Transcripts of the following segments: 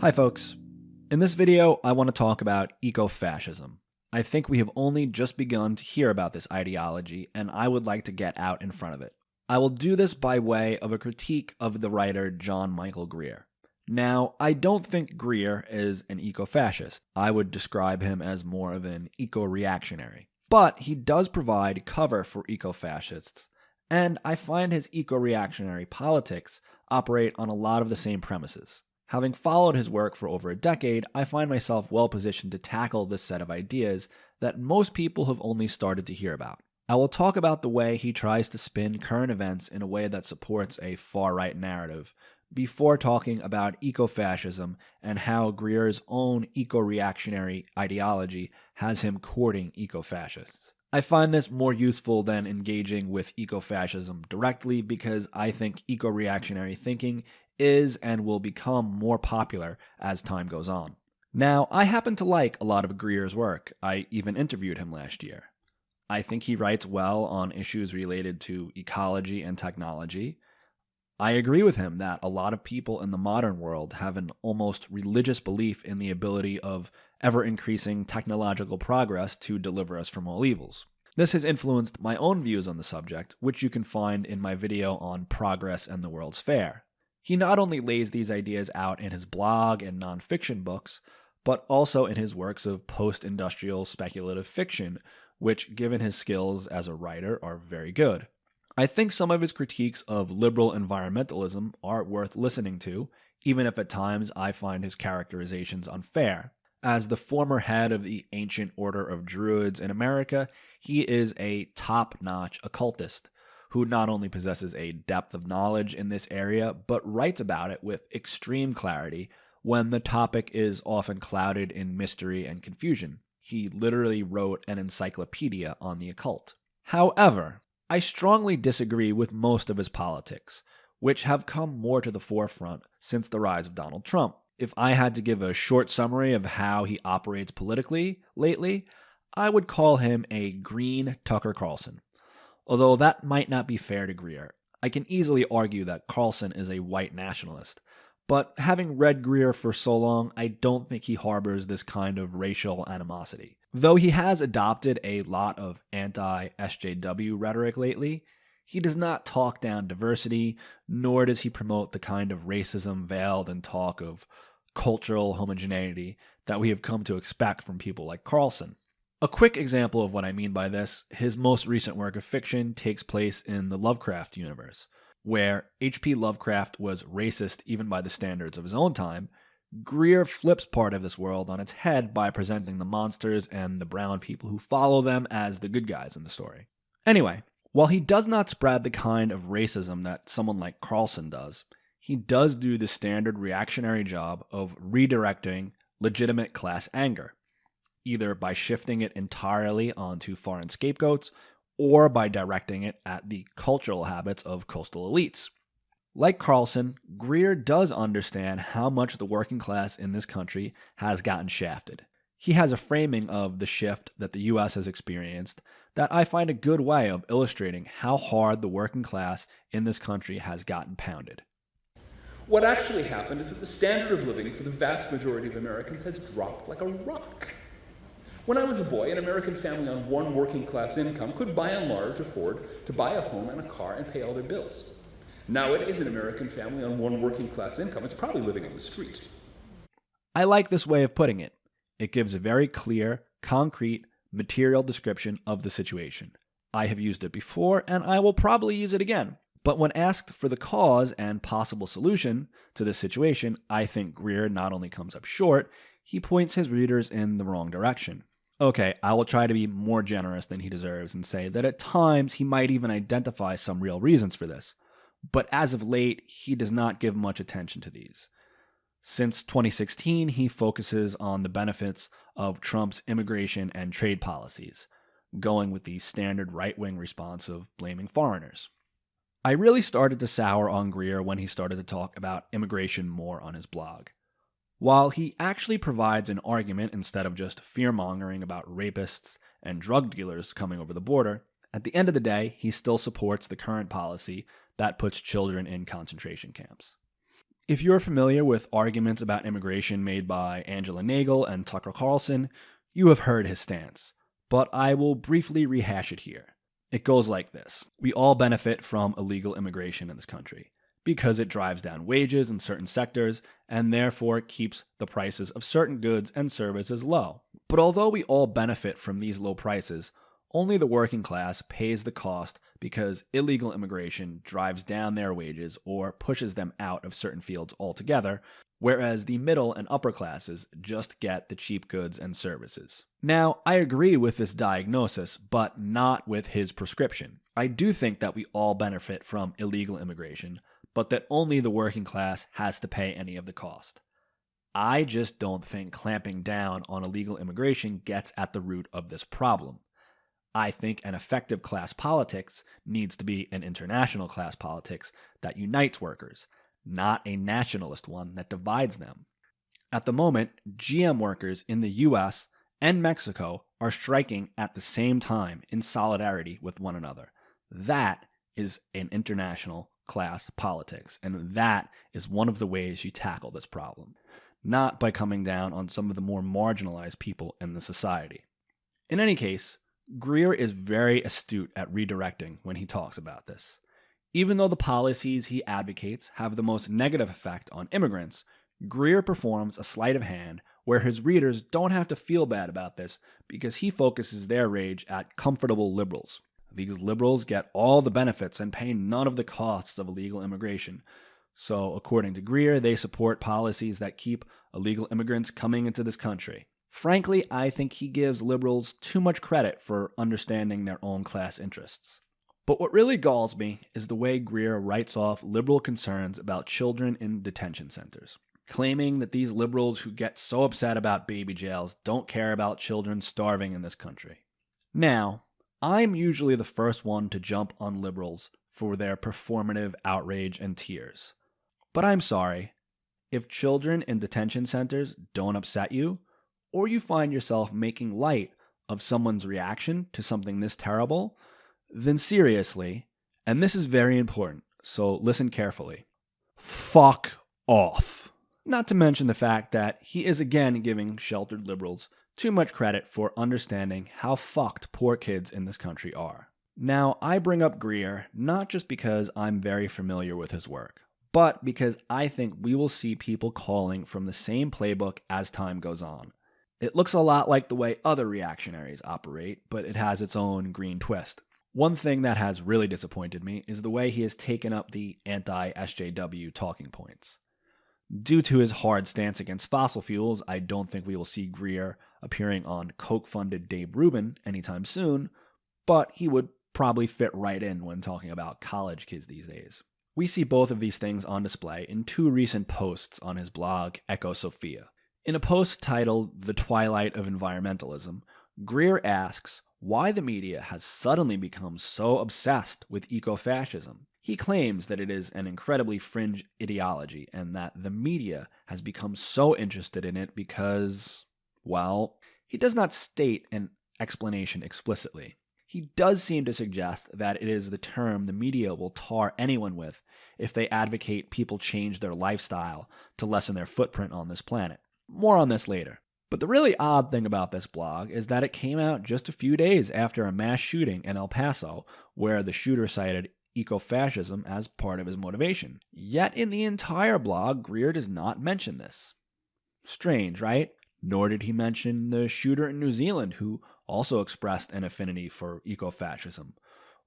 Hi folks. In this video, I want to talk about ecofascism. I think we have only just begun to hear about this ideology, and I would like to get out in front of it. I will do this by way of a critique of the writer John Michael Greer. Now, I don't think Greer is an ecofascist. I would describe him as more of an eco-reactionary. But he does provide cover for ecofascists, and I find his eco-reactionary politics operate on a lot of the same premises. Having followed his work for over a decade, I find myself well positioned to tackle this set of ideas that most people have only started to hear about. I will talk about the way he tries to spin current events in a way that supports a far-right narrative, before talking about ecofascism and how Greer's own eco-reactionary ideology has him courting ecofascists. I find this more useful than engaging with ecofascism directly because I think eco-reactionary thinking is and will become more popular as time goes on. Now, I happen to like a lot of Greer's work. I even interviewed him last year. I think he writes well on issues related to ecology and technology. I agree with him that a lot of people in the modern world have an almost religious belief in the ability of ever-increasing technological progress to deliver us from all evils. This has influenced my own views on the subject, which you can find in my video on progress and the World's Fair. He not only lays these ideas out in his blog and nonfiction books, but also in his works of post-industrial speculative fiction, which, given his skills as a writer, are very good. I think some of his critiques of liberal environmentalism are worth listening to, even if at times I find his characterizations unfair. As the former head of the ancient order of Druids in America, he is a top-notch occultist, who not only possesses a depth of knowledge in this area, but writes about it with extreme clarity when the topic is often clouded in mystery and confusion. He literally wrote an encyclopedia on the occult. However, I strongly disagree with most of his politics, which have come more to the forefront since the rise of Donald Trump. If I had to give a short summary of how he operates politically lately, I would call him a green Tucker Carlson. Although that might not be fair to Greer. I can easily argue that Carlson is a white nationalist, but having read Greer for so long, I don't think he harbors this kind of racial animosity. Though he has adopted a lot of anti-SJW rhetoric lately, he does not talk down diversity, nor does he promote the kind of racism veiled in talk of cultural homogeneity that we have come to expect from people like Carlson. A quick example of what I mean by this, his most recent work of fiction takes place in the Lovecraft universe, where H.P. Lovecraft was racist even by the standards of his own time. Greer flips part of this world on its head by presenting the monsters and the brown people who follow them as the good guys in the story. Anyway, while he does not spread the kind of racism that someone like Carlson does, he does do the standard reactionary job of redirecting legitimate class anger, either by shifting it entirely onto foreign scapegoats or by directing it at the cultural habits of coastal elites. Like Carlson, Greer does understand how much the working class in this country has gotten shafted. He has a framing of the shift that the U.S. has experienced that I find a good way of illustrating how hard the working class in this country has gotten pounded. What actually happened is that the standard of living for the vast majority of Americans has dropped like a rock. When I was a boy, an American family on one working class income could by and large afford to buy a home and a car and pay all their bills. Nowadays, an American family on one working class income is probably living on the street. I like this way of putting it. It gives a very clear, concrete, material description of the situation. I have used it before, and I will probably use it again. But when asked for the cause and possible solution to this situation, I think Greer not only comes up short, he points his readers in the wrong direction. Okay, I will try to be more generous than he deserves and say that at times he might even identify some real reasons for this. But as of late, he does not give much attention to these. Since 2016, he focuses on the benefits of Trump's immigration and trade policies, going with the standard right-wing response of blaming foreigners. I really started to sour on Greer when he started to talk about immigration more on his blog. While he actually provides an argument instead of just fear-mongering about rapists and drug dealers coming over the border, at the end of the day, he still supports the current policy that puts children in concentration camps. If you're familiar with arguments about immigration made by Angela Nagel and Tucker Carlson, you have heard his stance, but I will briefly rehash it here. It goes like this. We all benefit from illegal immigration in this country because it drives down wages in certain sectors and therefore keeps the prices of certain goods and services low. But although we all benefit from these low prices, only the working class pays the cost because illegal immigration drives down their wages or pushes them out of certain fields altogether, whereas the middle and upper classes just get the cheap goods and services. Now, I agree with this diagnosis, but not with his prescription. I do think that we all benefit from illegal immigration, but that only the working class has to pay any of the cost. I just don't think clamping down on illegal immigration gets at the root of this problem. I think an effective class politics needs to be an international class politics that unites workers, not a nationalist one that divides them. At the moment, GM workers in the US and Mexico are striking at the same time in solidarity with one another. That is an international class politics, and that is one of the ways you tackle this problem, not by coming down on some of the more marginalized people in the society. In any case, Greer is very astute at redirecting when he talks about this. Even though the policies he advocates have the most negative effect on immigrants, Greer performs a sleight of hand where his readers don't have to feel bad about this because he focuses their rage at comfortable liberals. These liberals get all the benefits and pay none of the costs of illegal immigration. So, according to Greer, they support policies that keep illegal immigrants coming into this country. Frankly, I think he gives liberals too much credit for understanding their own class interests. But what really galls me is the way Greer writes off liberal concerns about children in detention centers, claiming that these liberals who get so upset about baby jails don't care about children starving in this country. Now, I'm usually the first one to jump on liberals for their performative outrage and tears. But I'm sorry, if children in detention centers don't upset you, or you find yourself making light of someone's reaction to something this terrible, then seriously, and this is very important, so listen carefully, fuck off. Not to mention the fact that he is again giving sheltered liberals too much credit for understanding how fucked poor kids in this country are. Now, I bring up Greer not just because I'm very familiar with his work, but because I think we will see people calling from the same playbook as time goes on. It looks a lot like the way other reactionaries operate, but it has its own green twist. One thing that has really disappointed me is the way he has taken up the anti-SJW talking points. Due to his hard stance against fossil fuels, I don't think we will see Greer appearing on Koch-funded Dave Rubin anytime soon, but he would probably fit right in when talking about college kids these days. We see both of these things on display in two recent posts on his blog, Ecofascism. In a post titled The Twilight of Environmentalism, Greer asks why the media has suddenly become so obsessed with ecofascism. He claims that it is an incredibly fringe ideology and that the media has become so interested in it because, well, he does not state an explanation explicitly. He does seem to suggest that it is the term the media will tar anyone with if they advocate people change their lifestyle to lessen their footprint on this planet. More on this later. But the really odd thing about this blog is that it came out just a few days after a mass shooting in El Paso, where the shooter cited ecofascism as part of his motivation. Yet in the entire blog, Greer does not mention this. Strange, right? Nor did he mention the shooter in New Zealand who also expressed an affinity for ecofascism,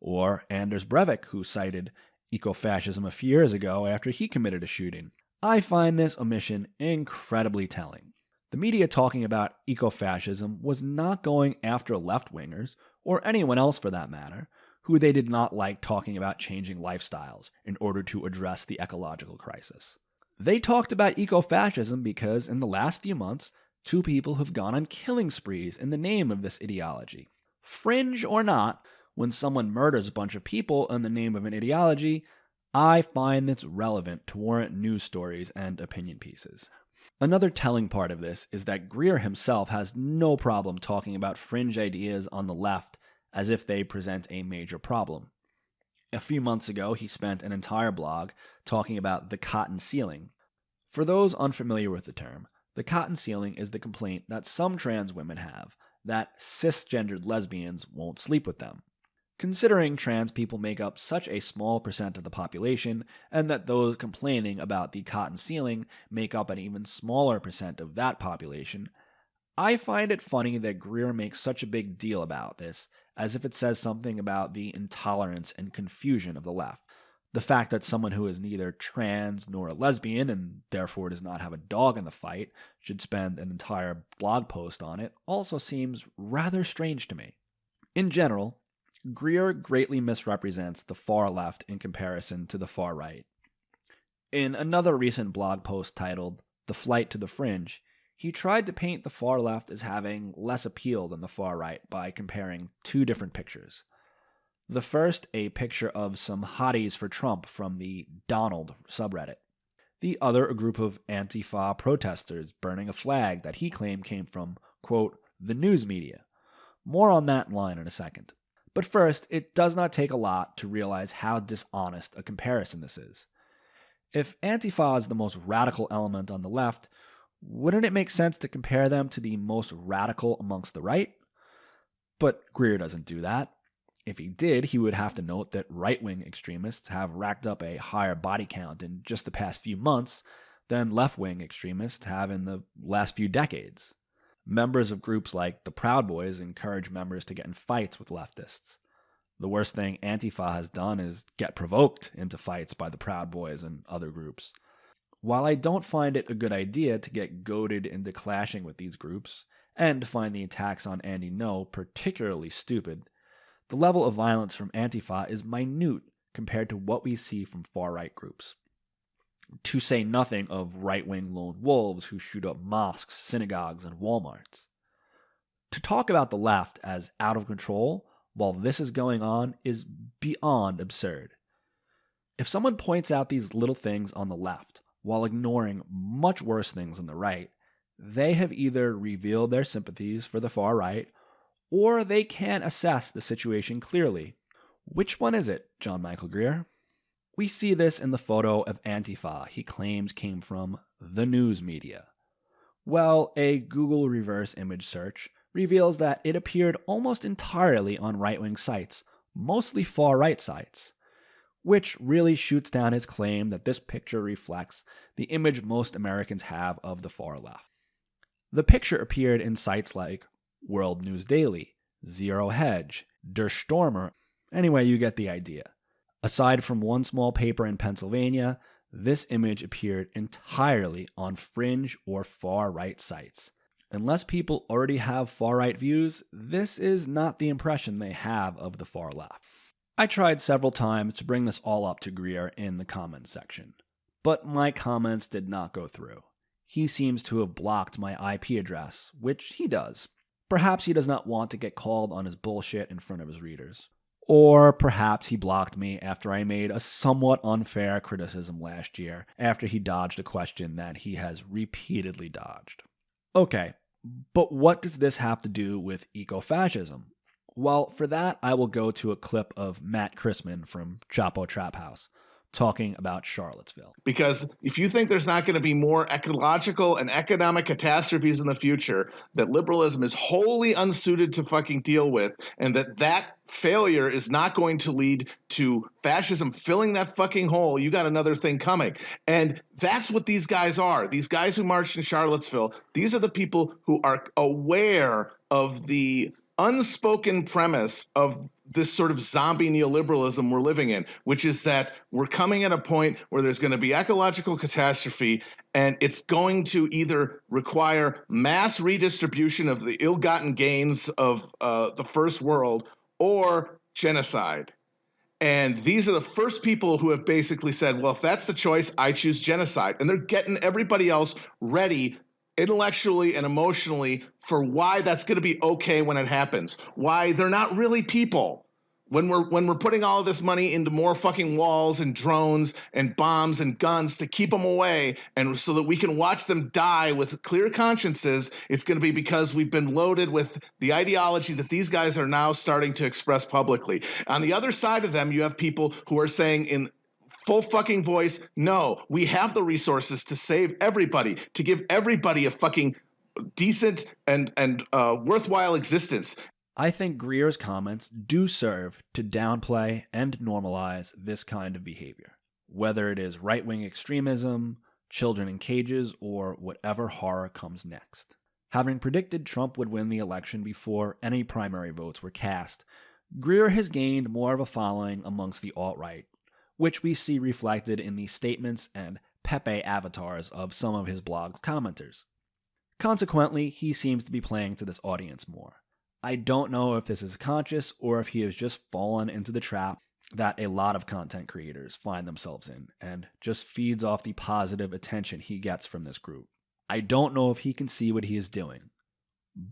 or Anders Breivik who cited ecofascism a few years ago after he committed a shooting. I find this omission incredibly telling. The media talking about ecofascism was not going after left-wingers, or anyone else for that matter, who they did not like talking about changing lifestyles in order to address the ecological crisis. They talked about ecofascism because in the last few months, two people have gone on killing sprees in the name of this ideology. Fringe or not, when someone murders a bunch of people in the name of an ideology, I find this relevant to warrant news stories and opinion pieces. Another telling part of this is that Greer himself has no problem talking about fringe ideas on the left as if they present a major problem. A few months ago, he spent an entire blog talking about the cotton ceiling, For those unfamiliar with the term, the cotton ceiling is the complaint that some trans women have that cisgendered lesbians won't sleep with them. Considering trans people make up such a small percent of the population, and that those complaining about the cotton ceiling make up an even smaller percent of that population, I find it funny that Greer makes such a big deal about this, as if it says something about the intolerance and confusion of the left. The fact that someone who is neither trans nor a lesbian, and therefore does not have a dog in the fight, should spend an entire blog post on it also seems rather strange to me. In general, Greer greatly misrepresents the far left in comparison to the far right. In another recent blog post titled "The Flight to the Fringe," he tried to paint the far left as having less appeal than the far right by comparing two different pictures. The first, a picture of some hotties for Trump from the Donald subreddit. The other, a group of Antifa protesters burning a flag that he claimed came from, quote, the news media. More on that line in a second. But first, it does not take a lot to realize how dishonest a comparison this is. If Antifa is the most radical element on the left, wouldn't it make sense to compare them to the most radical amongst the right? But Greer doesn't do that. If he did, he would have to note that right-wing extremists have racked up a higher body count in just the past few months than left-wing extremists have in the last few decades. Members of groups like the Proud Boys encourage members to get in fights with leftists. The worst thing Antifa has done is get provoked into fights by the Proud Boys and other groups. While I don't find it a good idea to get goaded into clashing with these groups, and find the attacks on Andy Ngo particularly stupid, the level of violence from Antifa is minute compared to what we see from far-right groups. To say nothing of right-wing lone wolves who shoot up mosques, synagogues, and Walmarts. To talk about the left as out of control while this is going on is beyond absurd. If someone points out these little things on the left while ignoring much worse things on the right, they have either revealed their sympathies for the far right, or they can't assess the situation clearly. Which one is it, John Michael Greer? We see this in the photo of Antifa he claims came from the news media. Well, a Google reverse image search reveals that it appeared almost entirely on right-wing sites, mostly far-right sites, which really shoots down his claim that this picture reflects the image most Americans have of the far left. The picture appeared in sites like World News Daily, Zero Hedge, Der Stürmer. Anyway, you get the idea. Aside from one small paper in Pennsylvania, this image appeared entirely on fringe or far-right sites. Unless people already have far-right views, this is not the impression they have of the far left. I tried several times to bring this all up to Greer in the comments section, but my comments did not go through. He seems to have blocked my IP address, which he does. Perhaps he does not want to get called on his bullshit in front of his readers. Or perhaps he blocked me after I made a somewhat unfair criticism last year, after he dodged a question that he has repeatedly dodged. Okay, but what does this have to do with ecofascism? Well, for that, I will go to a clip of Matt Chrisman from Chapo Trap House talking about Charlottesville. Because if you think there's not going to be more ecological and economic catastrophes in the future that liberalism is wholly unsuited to fucking deal with, and that failure is not going to lead to fascism filling that fucking hole, you got another thing coming. And that's what these guys are. These guys who marched in Charlottesville, these are the people who are aware of the unspoken premise of this sort of zombie neoliberalism we're living in, which is that we're coming at a point where there's going to be ecological catastrophe, and it's going to either require mass redistribution of the ill-gotten gains of the first world or genocide. And these are the first people who have basically said, well, if that's the choice, I choose genocide. And they're getting everybody else ready intellectually and emotionally for why that's going to be okay when it happens, why they're not really people. When we're putting all of this money into more fucking walls and drones and bombs and guns to keep them away, and so that we can watch them die with clear consciences, it's going to be because we've been loaded with the ideology that these guys are now starting to express publicly. On the other side of them, you have people who are saying in full fucking voice. No, we have the resources to save everybody, to give everybody a fucking decent and worthwhile existence. I think Greer's comments do serve to downplay and normalize this kind of behavior, whether it is right-wing extremism, children in cages, or whatever horror comes next. Having predicted Trump would win the election before any primary votes were cast, Greer has gained more of a following amongst the alt-right, which we see reflected in the statements and Pepe avatars of some of his blog's commenters. Consequently, he seems to be playing to this audience more. I don't know if this is conscious or if he has just fallen into the trap that a lot of content creators find themselves in and just feeds off the positive attention he gets from this group. I don't know if he can see what he is doing,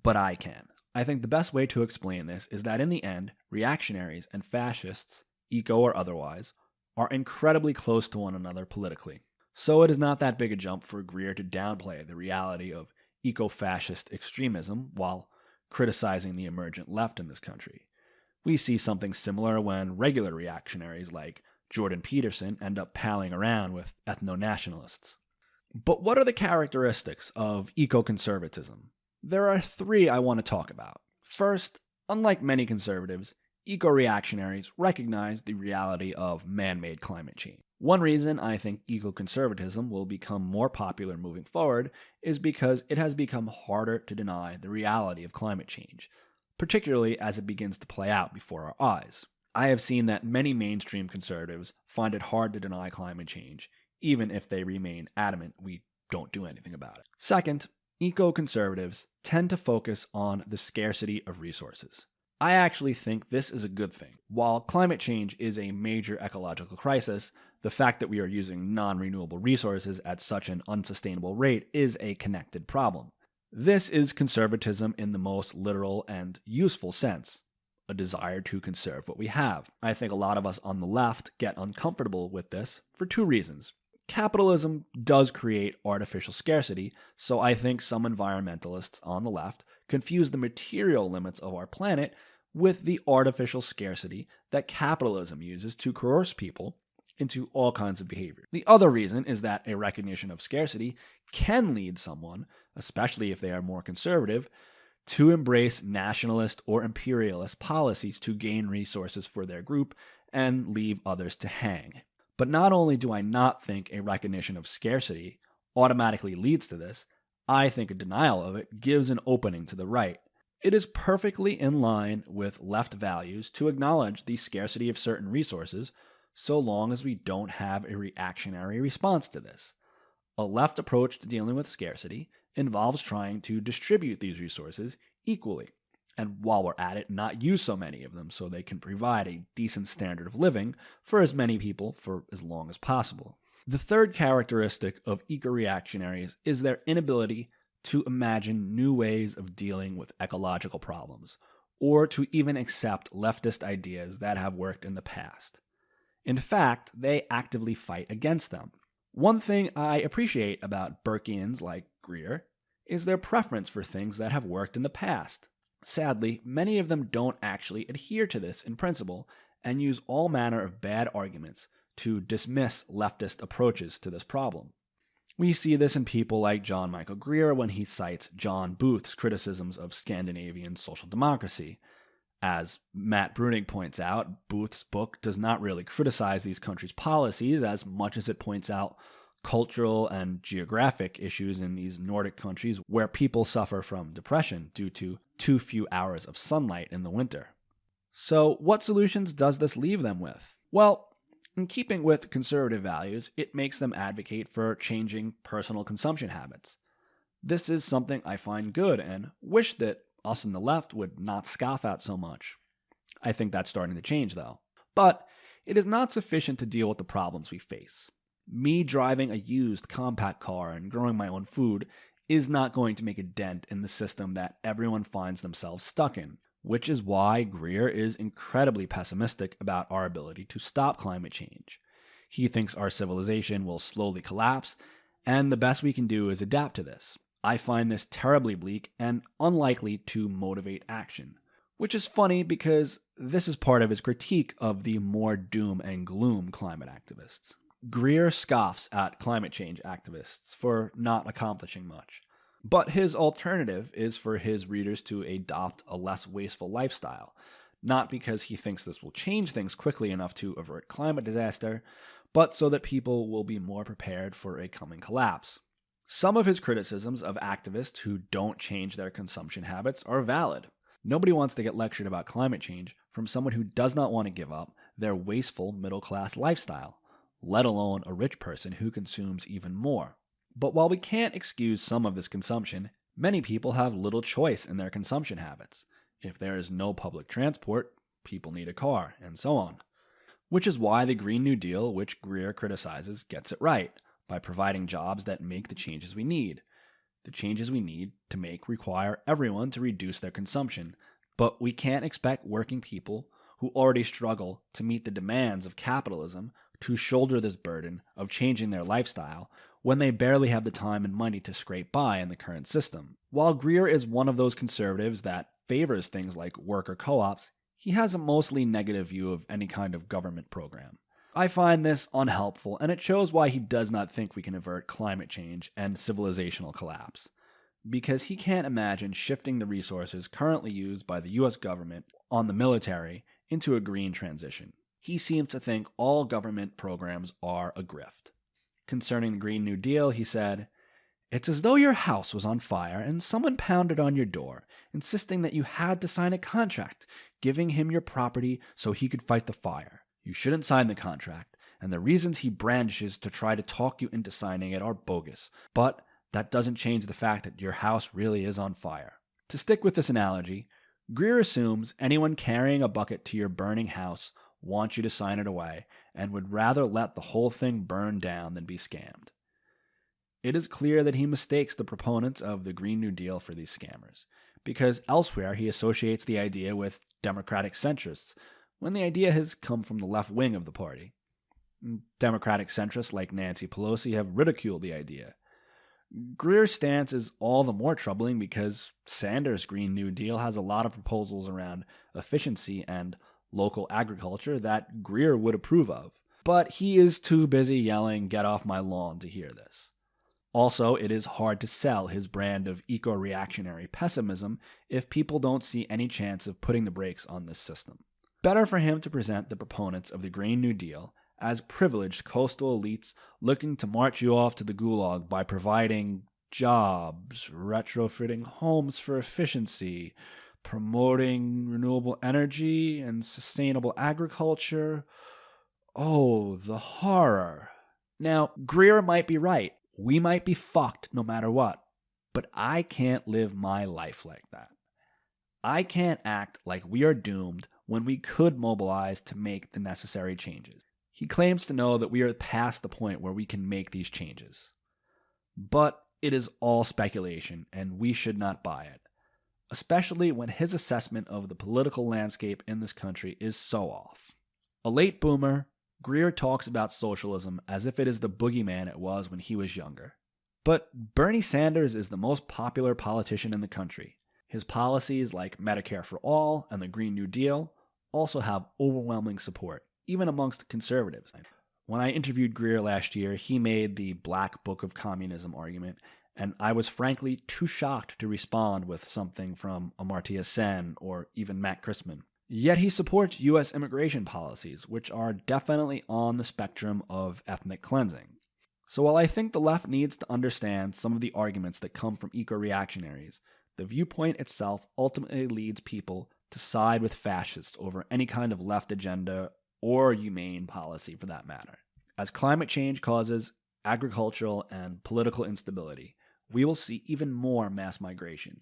but I can. I think the best way to explain this is that in the end, reactionaries and fascists, eco or otherwise, are incredibly close to one another politically. So it is not that big a jump for Greer to downplay the reality of eco-fascist extremism while criticizing the emergent left in this country. We see something similar when regular reactionaries like Jordan Peterson end up palling around with ethno-nationalists. But what are the characteristics of eco-conservatism? There are three I want to talk about. First, unlike many conservatives, eco-reactionaries recognize the reality of man-made climate change. One reason I think eco-conservatism will become more popular moving forward is because it has become harder to deny the reality of climate change, particularly as it begins to play out before our eyes. I have seen that many mainstream conservatives find it hard to deny climate change, even if they remain adamant we don't do anything about it. Second, eco-conservatives tend to focus on the scarcity of resources. I actually think this is a good thing. While climate change is a major ecological crisis, the fact that we are using non-renewable resources at such an unsustainable rate is a connected problem. This is conservatism in the most literal and useful sense, a desire to conserve what we have. I think a lot of us on the left get uncomfortable with this for two reasons. Capitalism does create artificial scarcity, so I think some environmentalists on the left confuse the material limits of our planet with the artificial scarcity that capitalism uses to coerce people into all kinds of behavior. The other reason is that a recognition of scarcity can lead someone, especially if they are more conservative, to embrace nationalist or imperialist policies to gain resources for their group and leave others to hang. But not only do I not think a recognition of scarcity automatically leads to this, I think a denial of it gives an opening to the right. It is perfectly in line with left values to acknowledge the scarcity of certain resources so long as we don't have a reactionary response to this. A left approach to dealing with scarcity involves trying to distribute these resources equally, and while we're at it, not use so many of them so they can provide a decent standard of living for as many people for as long as possible. The third characteristic of eco-reactionaries is their inability to imagine new ways of dealing with ecological problems, or to even accept leftist ideas that have worked in the past. In fact, they actively fight against them. One thing I appreciate about Burkeans like Greer is their preference for things that have worked in the past. Sadly, many of them don't actually adhere to this in principle and use all manner of bad arguments to dismiss leftist approaches to this problem. We see this in people like John Michael Greer when he cites John Booth's criticisms of Scandinavian social democracy. As Matt Bruning points out, Booth's book does not really criticize these countries' policies as much as it points out cultural and geographic issues in these Nordic countries where people suffer from depression due to too few hours of sunlight in the winter. So what solutions does this leave them with? Well, in keeping with conservative values, it makes them advocate for changing personal consumption habits. This is something I find good and wish that us on the left would not scoff at so much. I think that's starting to change though. But it is not sufficient to deal with the problems we face. Me driving a used compact car and growing my own food is not going to make a dent in the system that everyone finds themselves stuck in, which is why Greer is incredibly pessimistic about our ability to stop climate change. He thinks our civilization will slowly collapse, and the best we can do is adapt to this. I find this terribly bleak and unlikely to motivate action, which is funny because this is part of his critique of the more doom and gloom climate activists. Greer scoffs at climate change activists for not accomplishing much. But his alternative is for his readers to adopt a less wasteful lifestyle, not because he thinks this will change things quickly enough to avert climate disaster, but so that people will be more prepared for a coming collapse. Some of his criticisms of activists who don't change their consumption habits are valid. Nobody wants to get lectured about climate change from someone who does not want to give up their wasteful middle-class lifestyle, let alone a rich person who consumes even more. But while we can't excuse some of this consumption, many people have little choice in their consumption habits. If there is no public transport, people need a car, and so on. Which is why the Green New Deal, which Greer criticizes, gets it right, by providing jobs that make the changes we need. The changes we need to make require everyone to reduce their consumption, but we can't expect working people who already struggle to meet the demands of capitalism to shoulder this burden of changing their lifestyle when they barely have the time and money to scrape by in the current system. While Greer is one of those conservatives that favors things like worker co-ops, he has a mostly negative view of any kind of government program. I find this unhelpful, and it shows why he does not think we can avert climate change and civilizational collapse. Because he can't imagine shifting the resources currently used by the US government on the military into a green transition. He seems to think all government programs are a grift. Concerning the Green New Deal, he said, "It's as though your house was on fire and someone pounded on your door, insisting that you had to sign a contract, giving him your property so he could fight the fire. You shouldn't sign the contract, and the reasons he brandishes to try to talk you into signing it are bogus, but that doesn't change the fact that your house really is on fire." To stick with this analogy, Greer assumes anyone carrying a bucket to your burning house wants you to sign it away and would rather let the whole thing burn down than be scammed. It is clear that he mistakes the proponents of the Green New Deal for these scammers, because elsewhere he associates the idea with democratic centrists, when the idea has come from the left wing of the party. Democratic centrists like Nancy Pelosi have ridiculed the idea. Greer's stance is all the more troubling because Sanders' Green New Deal has a lot of proposals around efficiency and local agriculture that Greer would approve of. But he is too busy yelling, "Get off my lawn," to hear this. Also, it is hard to sell his brand of eco-reactionary pessimism if people don't see any chance of putting the brakes on this system. Better for him to present the proponents of the Green New Deal as privileged coastal elites looking to march you off to the gulag by providing jobs, retrofitting homes for efficiency, promoting renewable energy and sustainable agriculture. Oh, the horror. Now, Greer might be right. We might be fucked no matter what. But I can't live my life like that. I can't act like we are doomed when we could mobilize to make the necessary changes. He claims to know that we are past the point where we can make these changes. But it is all speculation, and we should not buy it, especially when his assessment of the political landscape in this country is so off. A late boomer, Greer talks about socialism as if it is the boogeyman it was when he was younger. But Bernie Sanders is the most popular politician in the country. His policies like Medicare for All and the Green New Deal also have overwhelming support, even amongst conservatives. When I interviewed Greer last year, he made the Black Book of Communism argument, and I was frankly too shocked to respond with something from Amartya Sen or even Matt Christman. Yet he supports U.S. immigration policies, which are definitely on the spectrum of ethnic cleansing. So while I think the left needs to understand some of the arguments that come from eco-reactionaries, the viewpoint itself ultimately leads people to side with fascists over any kind of left agenda or humane policy for that matter. As climate change causes agricultural and political instability, we will see even more mass migration.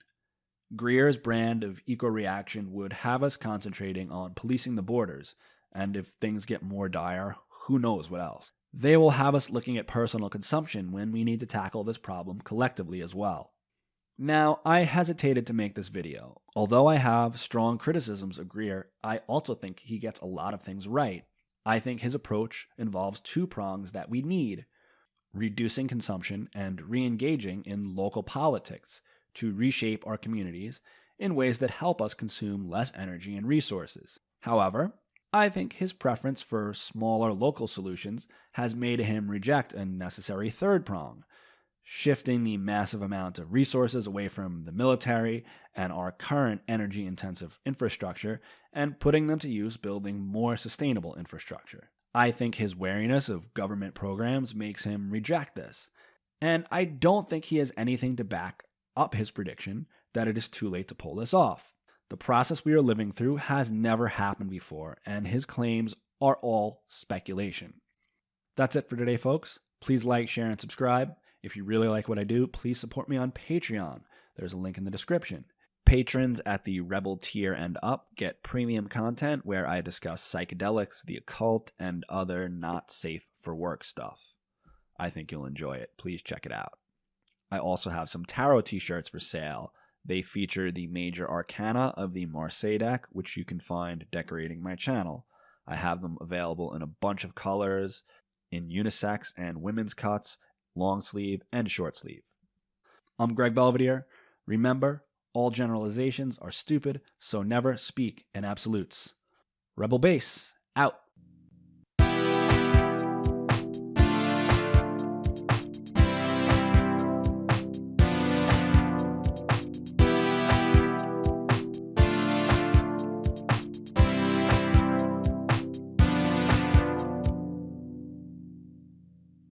Greer's brand of eco-reaction would have us concentrating on policing the borders, and if things get more dire, who knows what else. They will have us looking at personal consumption when we need to tackle this problem collectively as well. Now, I hesitated to make this video. Although I have strong criticisms of Greer, I also think he gets a lot of things right. I think his approach involves two prongs that we need: reducing consumption and re-engaging in local politics to reshape our communities in ways that help us consume less energy and resources. However, I think his preference for smaller local solutions has made him reject a necessary third prong, shifting the massive amount of resources away from the military and our current energy intensive infrastructure and putting them to use building more sustainable infrastructure. I think his wariness of government programs makes him reject this. And I don't think he has anything to back up his prediction that it is too late to pull this off. The process we are living through has never happened before, and his claims are all speculation. That's it for today, folks. Please like, share, and subscribe. If you really like what I do, please support me on Patreon. There's a link in the description. Patrons at the Rebel tier and up get premium content where I discuss psychedelics, the occult, and other not safe for work stuff. I think you'll enjoy it. Please check it out. I also have some tarot t-shirts for sale. They feature the major arcana of the Marseille deck, which you can find decorating my channel. I have them available in a bunch of colors, in unisex and women's cuts, long sleeve and short sleeve. I'm Greg Belvedere. Remember, all generalizations are stupid, so never speak in absolutes. Rebel Base, out.